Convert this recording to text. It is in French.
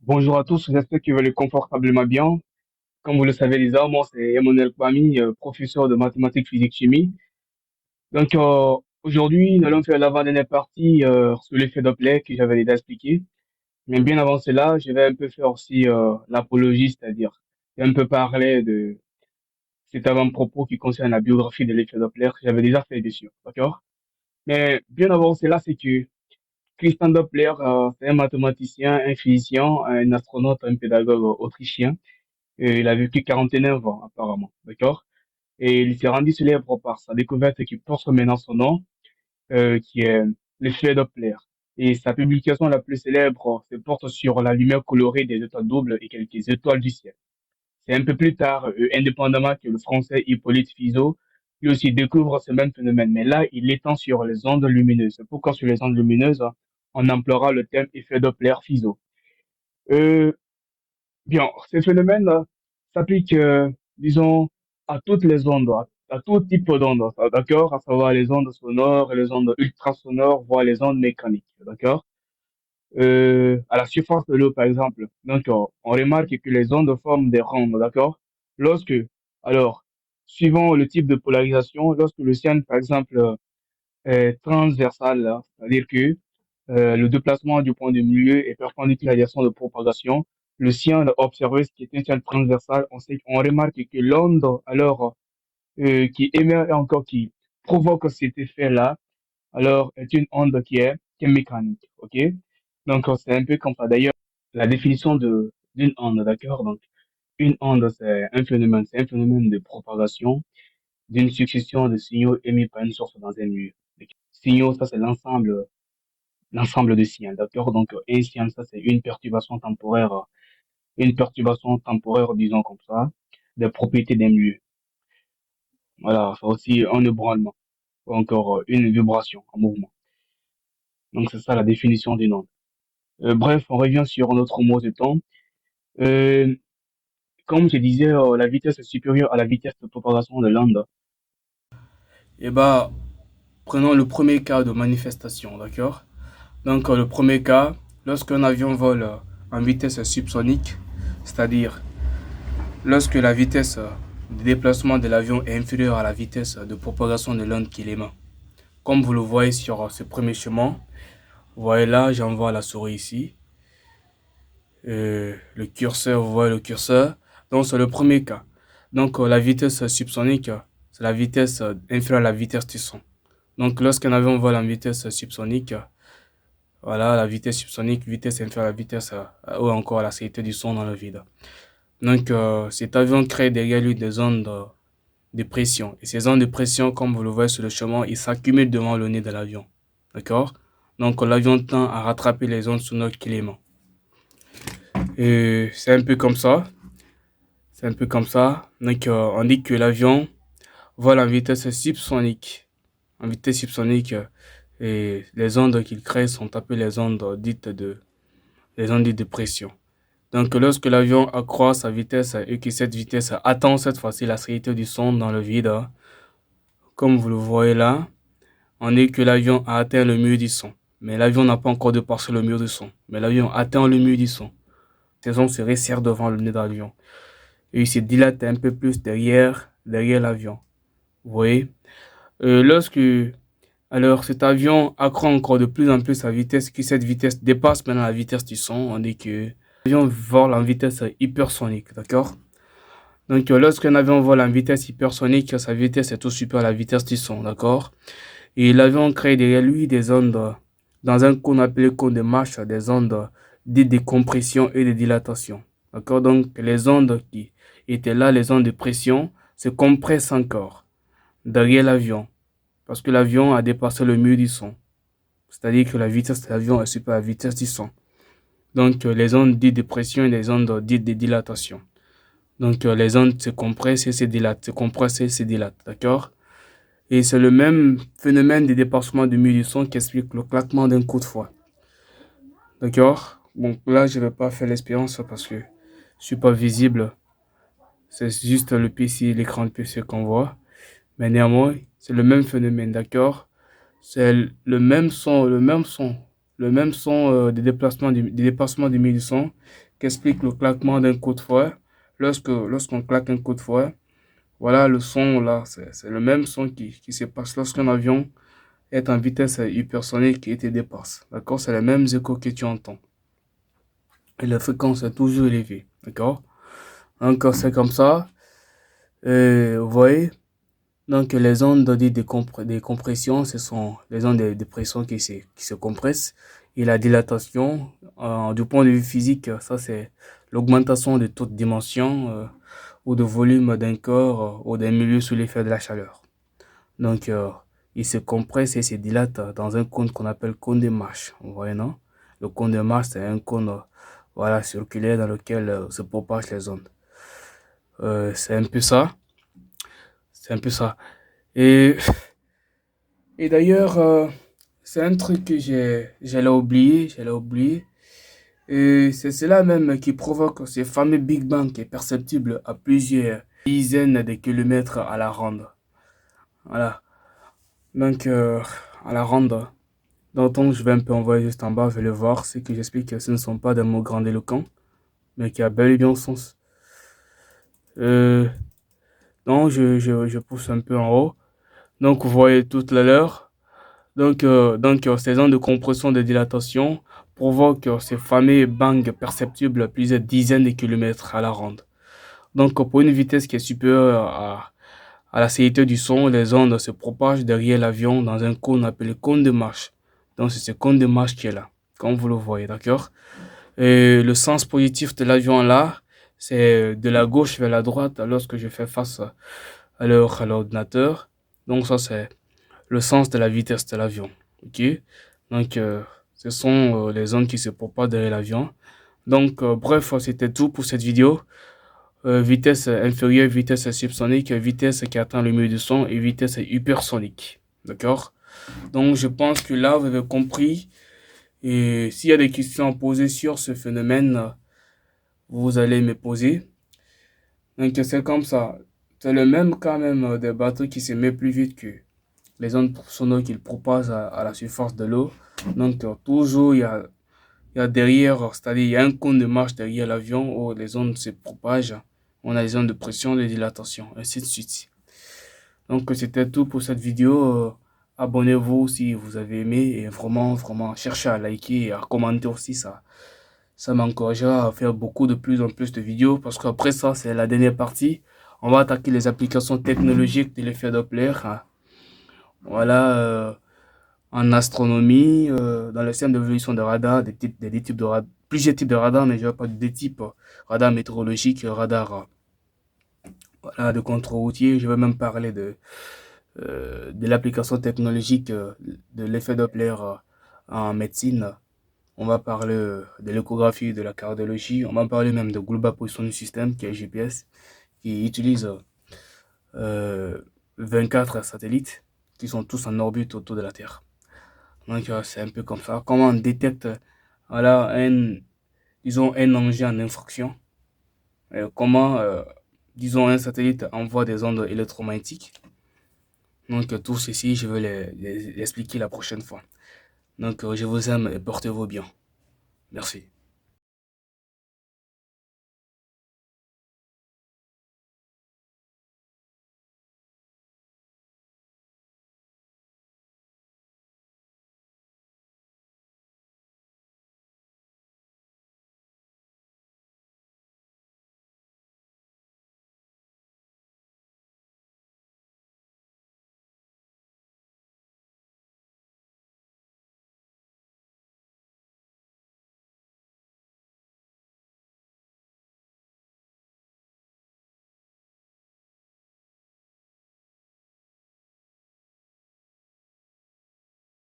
Bonjour à tous, j'espère que vous allez confortablement bien. Comme vous le savez déjà, moi c'est Emmanuel Kwame, professeur de mathématiques, physique, chimie. Donc aujourd'hui, nous allons faire l'avant-dernière partie sur l'effet Doppler que j'avais déjà expliqué. Mais bien avant cela, je vais un peu faire aussi l'apologie, c'est-à-dire un peu parler de cet avant-propos qui concerne la biographie de l'effet Doppler que j'avais déjà fait dessus, d'accord? Mais bien avant cela, c'est que Christian Doppler, c'est un mathématicien, un physicien, un astronaute, un pédagogue autrichien. Et il a vécu 49 ans, apparemment. D'accord? Et il s'est rendu célèbre par sa découverte qui porte maintenant son nom, qui est l'effet Doppler. Et sa publication la plus célèbre se porte sur la lumière colorée des étoiles doubles et quelques étoiles du ciel. C'est un peu plus tard, indépendamment, que le français Hippolyte Fizeau, lui aussi découvre ce même phénomène. Mais là, il l'étend sur les ondes lumineuses. Pourquoi sur les ondes lumineuses? On emploiera le terme effet Doppler-Fizeau. Euh, Bien, ce phénomène s'applique, disons, à toutes les ondes, à tout type d'ondes, d'accord? À savoir les ondes sonores, les ondes ultrasonores, voire les ondes mécaniques, d'accord? À la surface de l'eau, par exemple. Donc, on remarque que les ondes forment des rondes, d'accord? Lorsque, alors, suivant le type de polarisation, lorsque le ciel, par exemple, transversale, là. C'est-à-dire que le déplacement du point de milieu est perpendiculaire à la direction de propagation. Le sien observé, ce qui est un sien transversal, on remarque que l'onde, alors, qui émet et encore qui provoque cet effet-là, alors, est une onde qui est mécanique, ok? Donc, c'est un peu comme ça. D'ailleurs, la définition d'une onde, d'accord? Donc, une onde, c'est un phénomène de propagation d'une succession de signaux émis par une source dans un milieu. Signaux, ça c'est l'ensemble de signaux, d'accord? Donc, un signal, ça c'est une perturbation temporaire, disons comme ça, des propriétés d'un lieu. Voilà, c'est aussi un ébranlement, ou encore une vibration, un mouvement. Donc, c'est ça la définition d'une onde. Bref, on revient sur notre mot de temps. Euh, Comme je disais, la vitesse est supérieure à la vitesse de propagation de l'onde. Et bah, prenons le premier cas de manifestation, d'accord? Donc, le premier cas, lorsqu'un avion vole en vitesse subsonique, c'est-à-dire lorsque la vitesse de déplacement de l'avion est inférieure à la vitesse de propagation de l'onde qu'il émet. Comme vous le voyez sur ce premier chemin, vous voyez là, j'envoie la souris ici. Le curseur, vous voyez le curseur. Donc, c'est le premier cas. Donc, la vitesse subsonique, c'est la vitesse inférieure à la vitesse du son. Donc, lorsqu'un avion vole en vitesse subsonique, voilà, la vitesse subsonique, vitesse inférieure à la vitesse ou encore la célérité du son dans le vide. Donc, cet avion crée derrière lui des ondes de pression. Et ces ondes de pression, comme vous le voyez sur le chemin, ils s'accumulent devant le nez de l'avion. D'accord? Donc, l'avion tend à rattraper les ondes sonores qu'il émet. Et c'est un peu comme ça. C'est un peu comme ça. Donc, on dit que l'avion vole en vitesse subsonique. En vitesse subsonique, et les ondes qu'il crée sont appelées les ondes dites de pression. Donc, lorsque l'avion accroît sa vitesse et que cette vitesse atteint cette fois-ci la célérité du son dans le vide, comme vous le voyez là, on dit que l'avion a atteint le mur du son. Mais l'avion n'a pas encore dépassé le mur du son. Mais l'avion atteint le mur du son. Ces ondes se resserrent devant le nez de l'avion. Et il se dilate un peu plus derrière l'avion. Vous voyez? Lorsque alors cet avion accroît encore de plus en plus sa vitesse, que cette vitesse dépasse maintenant la vitesse du son, on dit que l'avion vole en vitesse hypersonique, d'accord? Donc lorsqu'un avion vole en vitesse hypersonique, sa vitesse est tout supérieure à la vitesse du son, d'accord? Et l'avion crée derrière lui des ondes dans un cône appelé cône de Mach, des ondes dites de compression et de dilatation, d'accord? Donc les ondes qui étaient là, les ondes de pression, se compressent encore derrière l'avion parce que l'avion a dépassé le mur du son. C'est-à-dire que la vitesse de l'avion est supérieure à la vitesse du son. Donc, les ondes dites de pression et les ondes dites de dilatation. Donc, les ondes se compressent et se dilatent, se compressent et se dilatent, d'accord? Et c'est le même phénomène de dépassement du mur du son qui explique le claquement d'un coup de fouet. D'accord? Bon, là, je ne vais pas faire l'expérience parce que je ne suis pas visible. C'est juste le PC, l'écran de PC qu'on voit. Mais néanmoins, c'est le même phénomène, d'accord? C'est le même son, le même son. le même son des dépassements du milieu du son qu'explique le claquement d'un coup de fouet. Lorsqu'on claque un coup de fouet, voilà le son là, c'est le même son qui se passe lorsqu'un avion est en vitesse hypersonique et te dépasse. D'accord? C'est les mêmes échos que tu entends. Et la fréquence est toujours élevée. D'accord? Donc, c'est comme ça. Vous voyez? Donc, les ondes dites des compressions, ce sont les ondes de pression qui se compressent. Et la dilatation, du point de vue physique, ça c'est l'augmentation de toute dimension ou de volume d'un corps ou d'un milieu sous l'effet de la chaleur. Donc, il se compresse et se dilate dans un cône qu'on appelle cône de Marsh. Vous voyez, non? Le cône de Marsh, c'est un cône voilà, circulaire dans lequel se propagent les ondes. C'est un peu ça. C'est un peu ça. Et, et d'ailleurs, c'est un truc que j'allais oublier, j'allais oublier. Et c'est cela même qui provoque ce fameux Big Bang qui est perceptible à plusieurs dizaines de kilomètres à la ronde. Voilà. Donc, à la ronde. Donc, je vais un peu envoyer juste en bas, je vais le voir. C'est que j'explique que ce ne sont pas des mots grandiloquents, mais qui a bel et bien un sens. Euh, donc, je pousse un peu en haut. Donc, vous voyez tout à l'heure. Ces ondes de compression de dilatation provoquent ces fameux bangs perceptibles à plusieurs dizaines de kilomètres à la ronde. Donc, pour une vitesse qui est supérieure à la célérité du son, les ondes se propagent derrière l'avion dans un cône appelé cône de marche. Donc, c'est ce cône de marche qui est là, comme vous le voyez, d'accord? Et le sens positif de l'avion là, c'est de la gauche vers la droite lorsque je fais face à l'ordinateur. Donc, ça, c'est le sens de la vitesse de l'avion. Ok? Donc, ce sont les ondes qui se propagent derrière l'avion. Donc, bref, c'était tout pour cette vidéo. Vitesse inférieure, vitesse subsonique, vitesse qui atteint le milieu du son et vitesse hypersonique. D'accord? Donc, je pense que là, vous avez compris. Et s'il y a des questions à poser sur ce phénomène, vous allez me poser. Donc, c'est comme ça. C'est le même cas même des bateaux qui se met plus vite que les ondes sonores qu'ils proposent à la surface de l'eau. Donc, toujours, il y a derrière, c'est-à-dire, il y a un cône de marche derrière l'avion où les ondes se propagent. On a les ondes de pression, de dilatation, ainsi de suite. Donc, c'était tout pour cette vidéo. Abonnez-vous si vous avez aimé et vraiment, vraiment, cherchez à liker et à commenter aussi ça. Ça m'encouragera à faire beaucoup de plus en plus de vidéos parce qu'après ça, c'est la dernière partie. On va attaquer les applications technologiques de l'effet Doppler. Hein. Voilà, en astronomie, dans le système d'évolution de radar, des types de radar, plusieurs types de radars, mais je vais pas des types, radar météorologique, radar voilà, de contrôle routier. Je vais même parler de l'application technologique de l'effet Doppler en médecine. On va parler de l'échographie, de la cardiologie. On va parler même de Global Positioning System, qui est GPS, qui utilise 24 satellites qui sont tous en orbite autour de la Terre. Donc, c'est un peu comme ça. Comment on détecte voilà, disons, un danger en infraction. Comment, disons, un satellite envoie des ondes électromagnétiques. Donc, tout ceci, je vais les expliquer la prochaine fois. Donc, je vous aime et portez-vous bien. Merci.